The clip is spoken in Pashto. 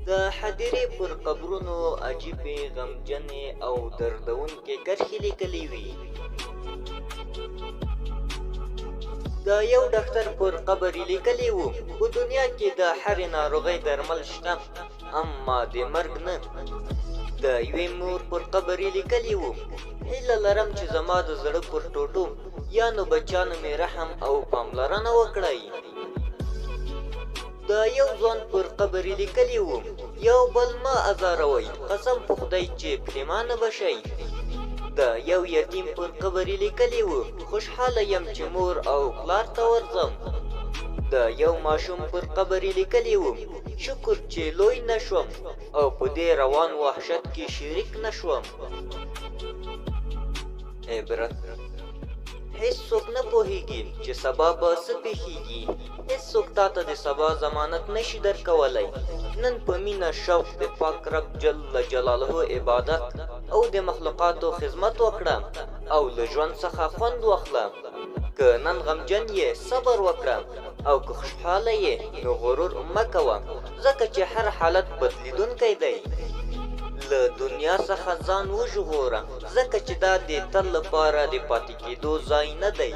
د هدیرې پر قبرونو عجیبې غمجنې او دردونکې کرښې لیکلې وي. د یو ډاکټر پر قبر یې لیکلي وو: په دنیا کې د هرې ناروغۍ درمل شته، اما د مرګ نه. د یوې مور پر قبر یې لیکلي وو: هیله لرم چې زما د زړه پر ټوټو یانو بچیانو مې رحم او پاملرنه وکړئ. د یو ځوان پر قبر یې لیکلي وو: یو بل مه ازاروئ، قسم په خدای چې پښیمانه به شئ. د یو یتیم پر قبر یې لیکلي وو: خوشحاله یم چې مور او پلار ته ورځم. د یو ماشوم پر قبر یې لیکلي وو: شکر چې لوی نشوم او په دې روان وحشت کې شریک نشوم. عبرت: هیڅوک نه پوهیږي چې سبا به څه پېښیږي. هیڅوک تا ته د سبا ضمانت نشي درکولی. نن په مینه شوق د پاک رب جل جلاله عبادت او د مخلوقاتو خدمت وکړه او له ژوند څخه خوند واخله. که نن غمجن یې صبر وکړه، او که خوشحاله یې نو غرور مه کوه، ځکه چې هر حالت بدلیدونکی دی. له دنیا څخه ځان وژغوره، ځکه چې دا د تل لپاره د پاتې کېدو ځای نه دی.